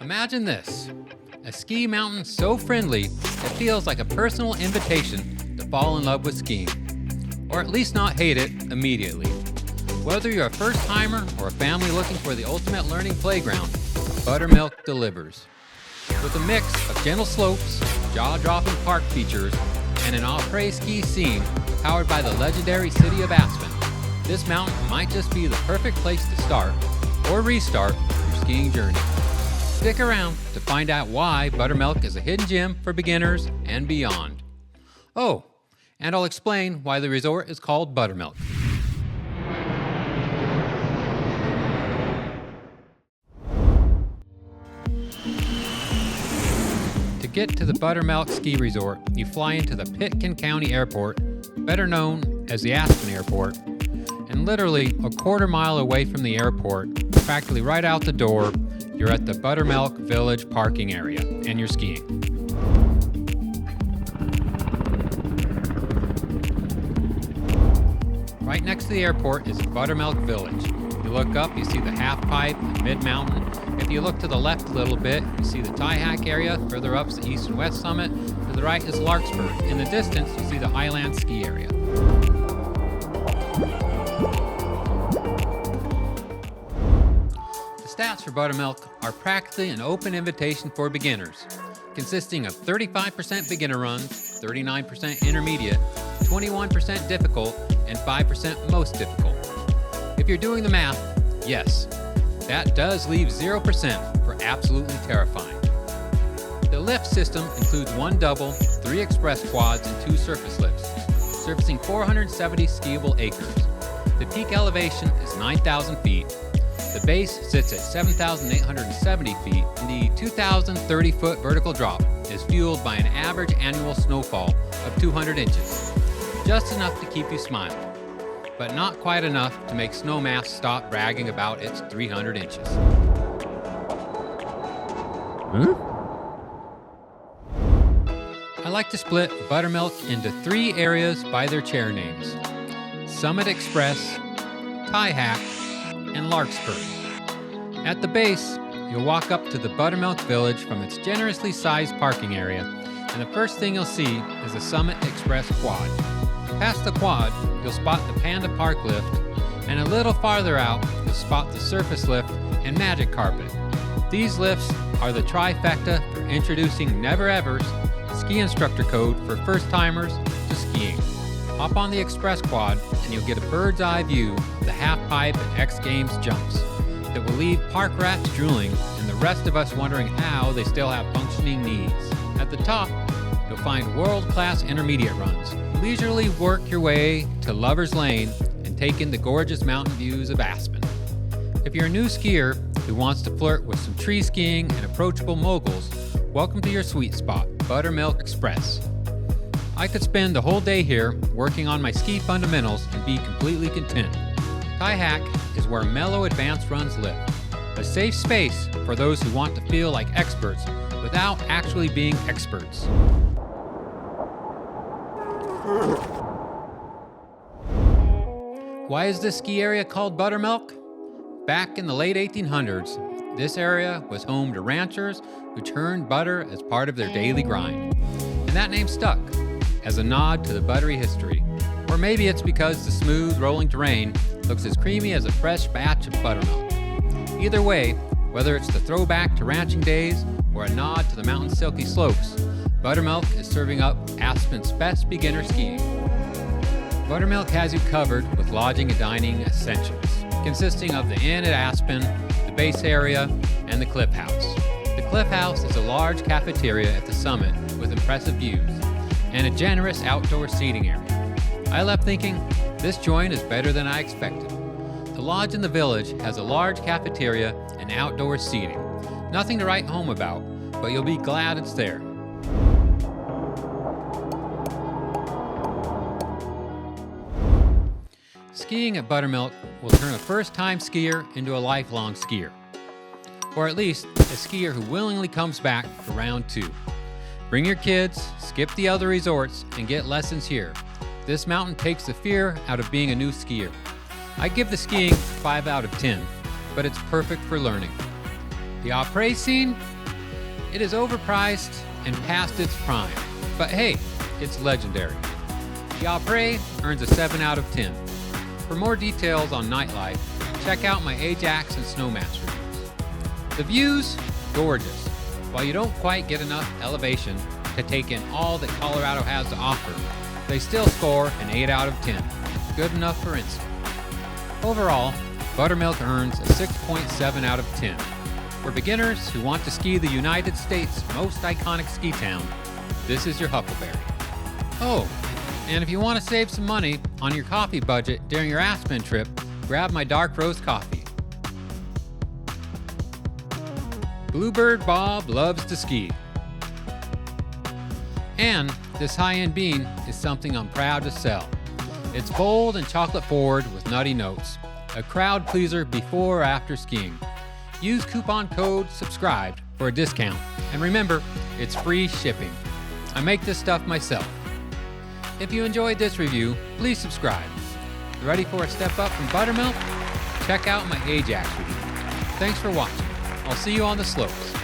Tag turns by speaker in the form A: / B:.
A: Imagine this, a ski mountain so friendly it feels like a personal invitation to fall in love with skiing, or at least not hate it immediately. Whether you're a first-timer or a family looking for the ultimate learning playground, Buttermilk delivers. With a mix of gentle slopes, jaw-dropping park features, and an après ski scene powered by the legendary city of Aspen, this mountain might just be the perfect place to start or restart your skiing journey. Stick around to find out why Buttermilk is a hidden gem for beginners and beyond. Oh, and I'll explain why the resort is called Buttermilk. To get to the Buttermilk Ski Resort, you fly into the Pitkin County Airport, better known as the Aspen Airport, and literally a quarter mile away from the airport, practically right out the door, you're at the Buttermilk Village parking area, and you're skiing. Right next to the airport is Buttermilk Village. You look up, you see the half pipe and mid-mountain. If you look to the left a little bit, you see the tie hack area. Further up is the east and west summit. To the right is Larkspur. In the distance, you see the Highland ski area. The stats for Buttermilk are practically an open invitation for beginners, consisting of 35% beginner runs, 39% intermediate, 21% difficult, and 5% most difficult. If you're doing the math, yes, that does leave 0% for absolutely terrifying. The lift system includes 1 double, 3 express quads, and 2 surface lifts, surfacing 470 skiable acres. The peak elevation is 9,000 feet. The base sits at 7,870 feet, and the 2,030-foot vertical drop is fueled by an average annual snowfall of 200 inches, just enough to keep you smiling, but not quite enough to make Snowmass stop bragging about its 300 inches. I like to split Buttermilk into 3 areas by their chair names: Summit Express, Tie Hack, and Larkspur. At the base, you'll walk up to the Buttermilk Village from its generously sized parking area, and the first thing you'll see is the Summit Express quad. Past the quad, you'll spot the Panda Park lift, and a little farther out, you'll spot the surface lift and Magic Carpet. These lifts are the trifecta for introducing Never Ever's ski instructor code for first-timers to skiing. Hop on the Express quad, and you'll get a bird's eye view of the half-pipe and X Games jumps that will leave park rats drooling and the rest of us wondering how they still have functioning knees. At the top, you'll find world-class intermediate runs. Leisurely work your way to Lover's Lane and take in the gorgeous mountain views of Aspen. If you're a new skier who wants to flirt with some tree skiing and approachable moguls, welcome to your sweet spot, Buttermilk Express. I could spend the whole day here working on my ski fundamentals and be completely content. Tie Hack is where mellow advanced runs live, a safe space for those who want to feel like experts without actually being experts. Why is this ski area called Buttermilk? Back in the late 1800s, this area was home to ranchers who churned butter as part of their daily grind. And that name stuck as a nod to the buttery history. Or maybe it's because the smooth, rolling terrain looks as creamy as a fresh batch of buttermilk. Either way, whether it's the throwback to ranching days or a nod to the mountain's silky slopes, Buttermilk is serving up Aspen's best beginner skiing. Buttermilk has you covered with lodging and dining essentials, consisting of the inn at Aspen, the base area, and the Cliff House. The Cliff House is a large cafeteria at the summit with impressive views, and a generous outdoor seating area. I left thinking, this joint is better than I expected. The lodge in the village has a large cafeteria and outdoor seating. Nothing to write home about, but you'll be glad it's there. Skiing at Buttermilk will turn a first-time skier into a lifelong skier. Or at least, a skier who willingly comes back for round 2. Bring your kids, skip the other resorts, and get lessons here. This mountain takes the fear out of being a new skier. I give the skiing 5 out of 10, but it's perfect for learning. The après scene? It is overpriced and past its prime, but hey, it's legendary. The Opry earns a 7 out of 10. For more details on nightlife, check out my Ajax and Snowmass reviews. The views, gorgeous. While you don't quite get enough elevation to take in all that Colorado has to offer, they still score an 8 out of 10. Good enough for instance. Overall, Buttermilk earns a 6.7 out of 10. For beginners who want to ski the United States' most iconic ski town, this is your Huckleberry. Oh, and if you want to save some money on your coffee budget during your Aspen trip, grab my dark roast coffee. Bluebird Bob loves to ski. And this high-end bean is something I'm proud to sell. It's bold and chocolate forward with nutty notes. A crowd pleaser before or after skiing. Use coupon code SUBSCRIBED for a discount. And remember, it's free shipping. I make this stuff myself. If you enjoyed this review, please subscribe. Ready for a step up from Buttermilk? Check out my Ajax review. Thanks for watching. I'll see you on the slopes.